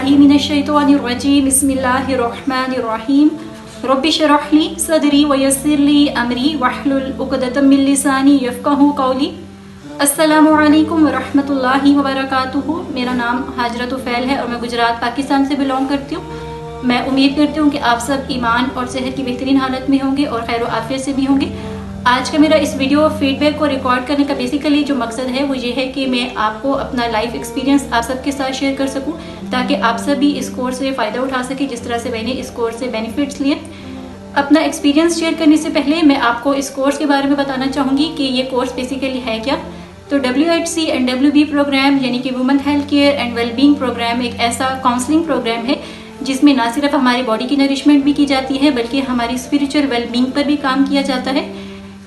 बिल्लाहि मिनश्शैतानिर्रजीम बिस्मिल्लाहिर्रहमानिर्रहीम रब्बि इश्रह ली सदरी व यस्सिर ली अमरी वहलुल उक़दतम मिन लिसानी यफ़क़हू क़ौली। अस्सलामु अलैकुम व रहमतुल्लाहि व बरकातुहू। मेरा नाम हाजरा तुफ़ैल है और मैं गुजरात पाकिस्तान से बिलोंग करती हूँ। मैं उम्मीद करती हूँ कि आप सब ईमान और सेहत की बेहतरीन हालत में होंगे और खैर आफियत से भी होंगे। आज का मेरा इस वीडियो फीडबैक को रिकॉर्ड करने का बेसिकली जो मकसद है वो ये है कि मैं आपको अपना लाइफ एक्सपीरियंस आप सबके साथ शेयर कर सकूं ताकि आप सब भी इस कोर्स से फ़ायदा उठा सके जिस तरह से मैंने इस कोर्स से बेनिफिट्स लिए। अपना एक्सपीरियंस शेयर करने से पहले मैं आपको इस कोर्स के बारे में बताना चाहूँगी कि ये कोर्स बेसिकली है क्या। तो WHC एंड WB प्रोग्राम यानी कि women health care and wellbeing programme एक ऐसा काउंसलिंग प्रोग्राम है जिसमें ना सिर्फ हमारी बॉडी की नरिशमेंट भी की जाती है बल्कि हमारी स्पिरिचुअल वेलबींग पर भी काम किया जाता है।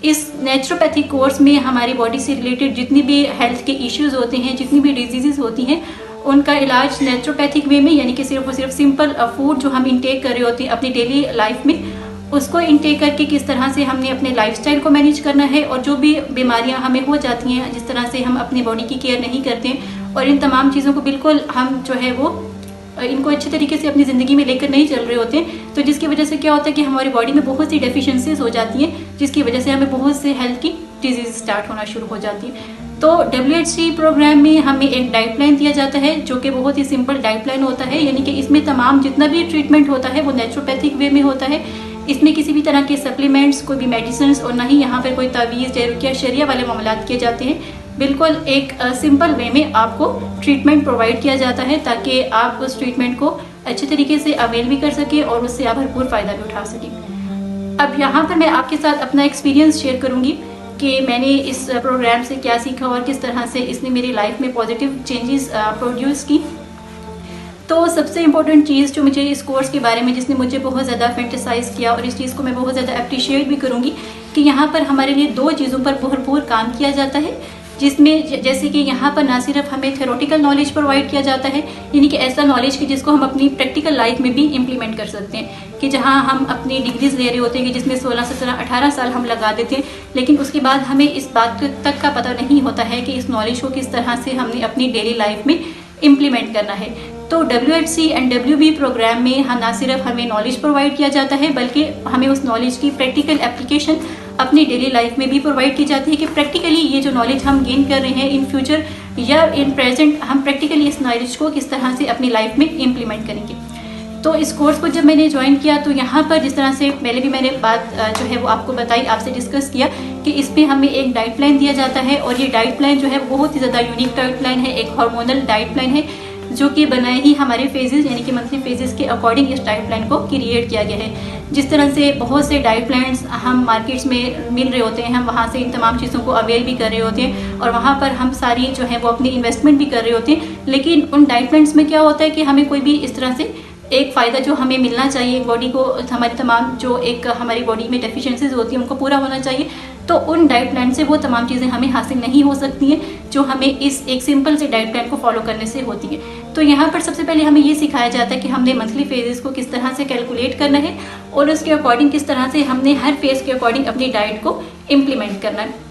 इस नेचुरोपैथिक कोर्स में हमारी बॉडी से रिलेटेड जितनी भी हेल्थ के इश्यूज होते हैं, जितनी भी डिजीज़ होती हैं, उनका इलाज नेचुरोपैथिक वे में यानी कि सिर्फ और सिर्फ सिंपल फूड जो हम इंटेक कर रहे होते हैं अपनी डेली लाइफ में, उसको इंटेक करके किस तरह से हमने अपने लाइफस्टाइल को मैनेज करना है और जो भी बीमारियां हमें हो जाती हैं जिस तरह से हम अपनी बॉडी की केयर नहीं करते हैं और इन तमाम चीज़ों को बिल्कुल हम जो है वो इनको अच्छे तरीके से अपनी ज़िंदगी में लेकर नहीं चल रहे होते हैं, तो जिसकी वजह से क्या होता है कि हमारी बॉडी में बहुत सी डेफिशिएंसीज हो जाती हैं जिसकी वजह से हमें बहुत से हेल्थ की डिजीज स्टार्ट होना शुरू हो जाती है। तो WHC प्रोग्राम में हमें एक डाइट प्लान दिया जाता है जो कि बहुत ही सिंपल डाइट प्लान होता है, यानी कि इसमें तमाम जितना भी ट्रीटमेंट होता है वो नेचुरोपैथिक वे में होता है। इसमें किसी भी तरह के सप्लीमेंट्स, कोई भी मेडिसिन और ना ही यहाँ पर कोई तावीज़ या शरिया वाले मामलात किए जाते हैं। बिल्कुल एक सिंपल वे में आपको ट्रीटमेंट प्रोवाइड किया जाता है ताकि आप उस ट्रीटमेंट को अच्छे तरीके से अवेल भी कर सकें और उससे आप भरपूर फ़ायदा भी उठा सकें। अब यहाँ पर मैं आपके साथ अपना एक्सपीरियंस शेयर करूँगी कि मैंने इस प्रोग्राम से क्या सीखा और किस तरह से इसने मेरी लाइफ में पॉजिटिव चेंजेस प्रोड्यूस की। तो सबसे इम्पोर्टेंट चीज़ जो मुझे इस कोर्स के बारे में जिसने मुझे बहुत ज़्यादा फैंटेसाइज़ किया और इस चीज़ को मैं बहुत ज़्यादा अप्रिशिएट भी करूँगी कि यहाँ पर हमारे लिए दो चीज़ों पर भरपूर काम किया जाता है, जिसमें जैसे कि यहाँ पर ना सिर्फ हमें थ्योरेटिकल नॉलेज प्रोवाइड किया जाता है, यानी कि ऐसा नॉलेज कि जिसको हम अपनी प्रैक्टिकल लाइफ में भी इम्प्लीमेंट कर सकते हैं, कि जहाँ हम अपनी डिग्रीज ले रहे होते हैं कि जिसमें 16, 17, 18 साल हम लगा देते हैं, लेकिन उसके बाद हमें इस बात तक का पता नहीं होता है कि इस नॉलेज को किस तरह से हमने अपनी डेली लाइफ में इम्प्लीमेंट करना है। तो WHC एंड WB प्रोग्राम में ना सिर्फ हमें नॉलेज प्रोवाइड किया जाता है बल्कि हमें उस नॉलेज की प्रैक्टिकल एप्लीकेशन अपनी डेली लाइफ में भी प्रोवाइड की जाती है कि प्रैक्टिकली ये जो नॉलेज हम गेन कर रहे हैं इन फ्यूचर या इन प्रेजेंट हम प्रैक्टिकली इस नॉलेज को किस तरह से अपनी लाइफ में इम्प्लीमेंट करेंगे। तो इस कोर्स को जब मैंने ज्वाइन किया तो यहाँ पर जिस तरह से पहले भी मैंने बात जो है वो आपको बताई, आपसे डिस्कस किया कि इसमें हमें एक डाइट प्लान दिया जाता है और ये डाइट प्लान जो है बहुत ही ज़्यादा यूनिक डाइट प्लान है, एक हार्मोनल डाइट प्लान है जो कि बनाए ही हमारे फेजेस यानी कि मंथली फेजेस के अकॉर्डिंग इस डाइट प्लान को क्रिएट किया गया है। जिस तरह से बहुत से डाइट प्लान्स हम मार्केट्स में मिल रहे होते हैं, हम वहाँ से इन तमाम चीज़ों को अवेल भी कर रहे होते हैं और वहाँ पर हम सारी जो है वो अपनी इन्वेस्टमेंट भी कर रहे होते हैं, लेकिन उन डाइट प्लान्स में क्या होता है कि हमें कोई भी इस तरह से एक फ़ायदा जो हमें मिलना चाहिए बॉडी को, हमारी तमाम जो एक हमारी बॉडी में डेफिशिएंसीज होती हैं उनको पूरा होना चाहिए, तो उन डाइट प्लान से वो तमाम चीज़ें हमें हासिल नहीं हो सकती हैं जो हमें इस एक सिंपल से डाइट प्लान को फॉलो करने से होती है। तो यहाँ पर सबसे पहले हमें ये सिखाया जाता है कि हमने मंथली फेजेस को किस तरह से कैलकुलेट करना है और उसके अकॉर्डिंग किस तरह से हमने हर फेज के अकॉर्डिंग अपनी डाइट को इम्प्लीमेंट करना है।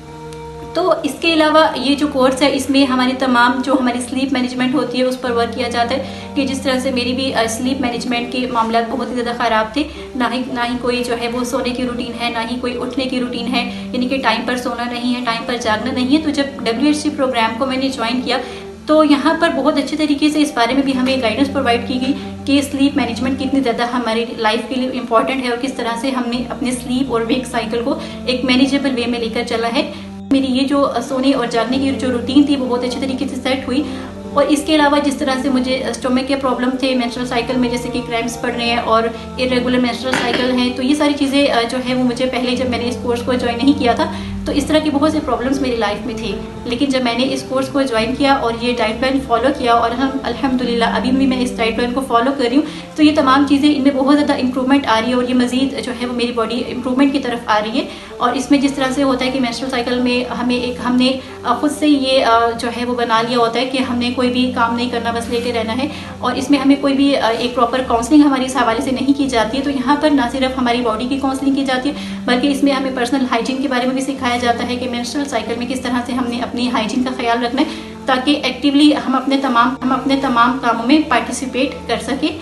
तो इसके अलावा ये जो कोर्स है इसमें हमारी तमाम जो हमारी स्लीप मैनेजमेंट होती है उस पर वर्क किया जाता है कि जिस तरह से मेरी भी स्लीप मैनेजमेंट के मामला बहुत ही ज़्यादा ख़राब थे, ना ही कोई जो है वो सोने की रूटीन है, ना ही कोई उठने की रूटीन है, यानी कि टाइम पर सोना नहीं है, टाइम पर जागना नहीं है। तो जब WHC प्रोग्राम को मैंने ज्वाइन किया तो यहाँ पर बहुत अच्छे तरीके से इस बारे में भी हमें गाइडेंस प्रोवाइड की गई कि स्लीप मैनेजमेंट कितनी ज़्यादा हमारी लाइफ के लिए इंपॉर्टेंट है और किस तरह से हमने अपने स्लीप और वेक साइकिल को एक मैनेजेबल वे में लेकर चला है। मेरी ये जो सोने और जागने की जो रूटीन थी वो बहुत अच्छे तरीके से सेट हुई। और इसके अलावा जिस तरह से मुझे स्टोमक के प्रॉब्लम थे मेंस्ट्रुअल साइकिल में, जैसे कि क्रैम्प्स पड़ रहे हैं और इरेगुलर मेंस्ट्रुअल साइकिल हैं, तो ये सारी चीज़ें जो है वो मुझे पहले जब मैंने इस कोर्स को ज्वाइन नहीं किया था तो इस तरह की बहुत से प्रॉब्लम्स मेरी लाइफ में थी, लेकिन जब मैंने इस कोर्स को ज्वाइन किया और ये डाइट प्लान फॉलो किया और हम अल्हम्दुलिल्लाह अभी भी मैं इस डाइट प्लान को फॉलो कर रही हूँ, तो ये तमाम चीज़ें इनमें बहुत ज़्यादा इंप्रूवमेंट आ रही है और ये मज़ीद जो है वो मेरी बॉडी इंप्रूवमेंट की तरफ आ रही है। और इसमें जिस तरह से होता है कि मेंस्ट्रुअल साइकिल में हमने खुद से ये जो है वो बना लिया होता है कि हमने कोई भी काम नहीं करना, बस लेटे रहना है, और इसमें हमें कोई भी एक प्रॉपर काउंसलिंग हमारी इस हवाले से नहीं की जाती है। तो यहाँ पर ना सिर्फ हमारी बॉडी की काउंसलिंग की जाती है बल्कि इसमें हमें पर्सनल हाइजीन के बारे में भी सिखाया जाता है कि मेंस्ट्रुअल साइकिल में किस तरह से हमने अपनी हाइजीन का ख्याल रखना है ताकि एक्टिवली हम अपने तमाम कामों में पार्टिसिपेट कर सकें।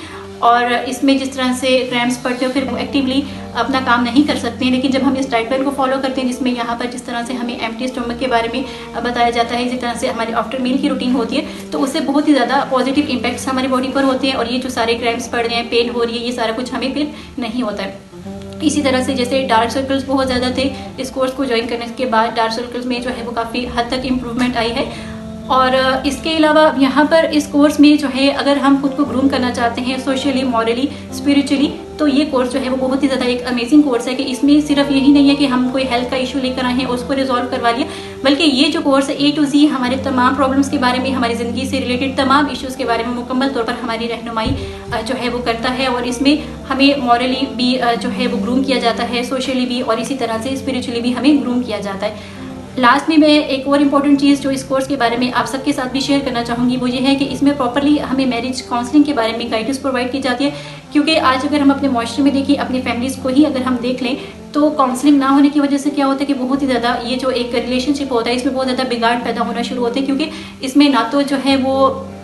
और इसमें जिस तरह से क्रैम्प्स पड़ते हो फिर वो एक्टिवली अपना काम नहीं कर सकते हैं। लेकिन जब हम इस डाइट प्लान को फॉलो करते हैं जिसमें यहाँ पर जिस तरह से हमें एम्प्टी स्टमक के बारे में बताया जाता है, इसी तरह से हमारी आफ्टर मील की रूटीन होती है, तो उससे बहुत ही ज़्यादा पॉजिटिव इम्पैक्ट्स हमारी बॉडी पर होते हैं। और ये जो सारे क्रैम्प्स पड़ रहे हैं, पेन हो रही है, ये सारा कुछ हमें फिर नहीं होता है। इसी तरह से जैसे डार्क सर्कल्स बहुत ज़्यादा थे, इस कोर्स को ज्वाइन करने के बाद डार्क सर्कल्स में जो है वो काफ़ी हद तक इम्प्रूवमेंट आई है। और इसके अलावा यहाँ पर इस कोर्स में जो है अगर हम खुद को ग्रूम करना चाहते हैं सोशली, मॉरली, स्पिरिचुअली, तो ये कोर्स जो है वो बहुत ही ज़्यादा एक अमेजिंग कोर्स है कि इसमें सिर्फ यही नहीं है कि हम कोई हेल्थ का इशू लेकर आए हैं उसको रिजॉल्व करवा लिया, बल्कि ये जो कोर्स है A to Z हमारे तमाम प्रॉब्लम्स के बारे में, हमारी ज़िंदगी से रिलेटेड तमाम इश्यूज़ के बारे में मुकम्मल तौर पर हमारी रहनुमाई जो है वो करता है। और इसमें हमें मॉरली भी जो है वो ग्रूम किया जाता है, सोशली भी, और इसी तरह से स्पिरिचुअली भी हमें ग्रूम किया जाता है। लास्ट में मैं एक और इम्पॉर्टेंट चीज़ जो इस कोर्स के बारे में आप सबके साथ भी शेयर करना चाहूँगी वो ये है कि इसमें प्रॉपरली हमें मैरिज काउंसलिंग के बारे में गाइडेंस प्रोवाइड की जाती है। क्योंकि आज अगर हम अपने माशरे में देखें, अपनी फैमिलीज़ को ही अगर हम देख लें, तो काउंसलिंग ना होने की वजह से क्या होता है कि बहुत ही ज़्यादा ये जो एक रिलेशनशिप होता है इसमें बहुत ज़्यादा बिगाड़ पैदा होना शुरू होते हैं। क्योंकि इसमें ना तो जो है वो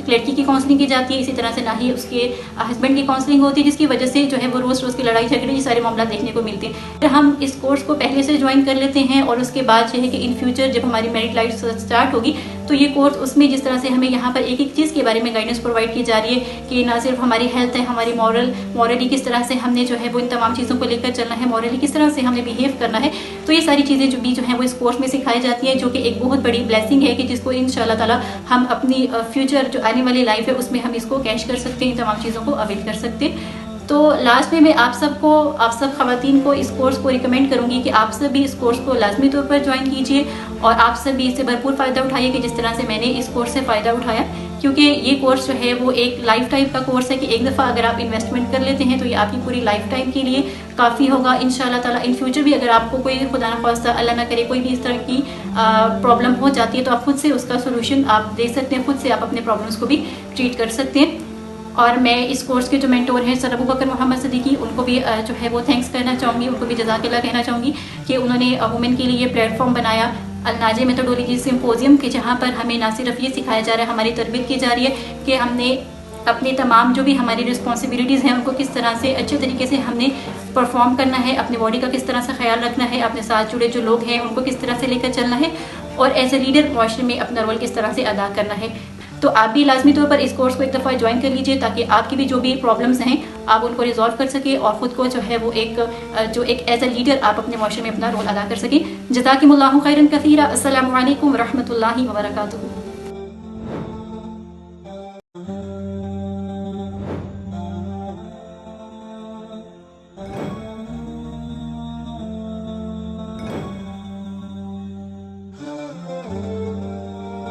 लड़की की काउंसलिंग की जाती है, इसी तरह से ना ही उसके हस्बैंड की काउंसलिंग होती है, जिसकी वजह से जो है वो रोज़ की लड़ाई झगड़े, ये सारे मामला देखने को मिलते हैं। अगर हम इस कोर्स को पहले से ज्वाइन कर लेते हैं और उसके बाद जो है कि इन फ्यूचर जब हमारी मैरिड लाइफ स्टार्ट होगी तो ये कोर्स उसमें जिस तरह से हमें यहाँ पर एक एक चीज़ के बारे में गाइडेंस प्रोवाइड की जा रही है कि ना सिर्फ हमारी हेल्थ है, हमारी मॉरली किस तरह से हमने जो है वो इन तमाम चीज़ों को लेकर चलना है, मॉरली किस तरह से हमने बिहेव करना है, तो ये सारी चीज़ें जो है वो इस कोर्स में सिखाई जाती है, जो कि एक बहुत बड़ी ब्लेसिंग है कि जिसको इंशाल्लाह ताला हम अपनी फ्यूचर जो आने वाली लाइफ है उसमें हम इसको कैश कर सकते हैं, इन तमाम चीज़ों को अवेल कर सकते हैं। तो लास्ट में मैं आप सब खवातीन को इस कोर्स को रिकमेंड करूंगी कि आप सब भी इस कोर्स को लाजमी तौर पर ज्वाइन कीजिए और आप सब भी इससे भरपूर फ़ायदा उठाइए कि जिस तरह से मैंने इस कोर्स से फ़ायदा उठाया। क्योंकि ये कोर्स जो है वो एक लाइफ टाइम का कोर्स है कि एक दफ़ा अगर आप इन्वेस्टमेंट कर लेते हैं तो ये आपकी पूरी लाइफ टाइम के लिए काफ़ी होगा इंशाल्लाह ताला। इन फ्यूचर भी अगर आपको कोई खुदा न खास्ता अल्लाह ना करे कोई भी इस तरह की प्रॉब्लम हो जाती है तो आप खुद से उसका सोल्यूशन आप दे सकते हैं, खुद से आप अपने प्रॉब्लम्स को भी ट्रीट कर सकते हैं। और मैं इस कोर्स के जो मेंटोर हैं सर अबू बकर मोहम्मद सदीकी, उनको भी जो है वो थैंक्स करना चाहूँगी, उनको भी जज़ाकल्लाह कहना चाहूँगी कि उन्होंने वुमेन के लिए ये प्लेटफॉर्म बनाया अल-नाजे मेथोडोलॉजी सिम्पोजियम के, जहाँ पर हमें ना सिर्फ ये सिखाया जा रहा है, हमारी तरबियत की जा रही है कि हमने अपने तमाम जो भी हमारी रिस्पॉन्सिबिलिटीज़ हैं उनको किस तरह से अच्छे तरीके से हमने परफॉर्म करना है, अपनी बॉडी का किस तरह से ख्याल रखना है, अपने साथ जुड़े जो लोग हैं उनको किस तरह से लेकर चलना है और एज ए लीडर माशरे में अपना रोल किस तरह से अदा करना है। तो आप भी लाजमी तौर पर इस कोर्स को एक दफ़ा ज्वाइन कर लीजिए ताकि आपकी भी जो भी प्रॉब्लम्स हैं आप उनको रिजॉल्व कर सकें और ख़ुद को जो है वो एक एज ए लीडर आप अपने माशरे में अपना रोल अदा कर सकें। जज़ाकुमुल्लाहु खैरन कसीरा। अस्सलामु अलैकुम व रहमतुल्लाहि व बरकातुहू।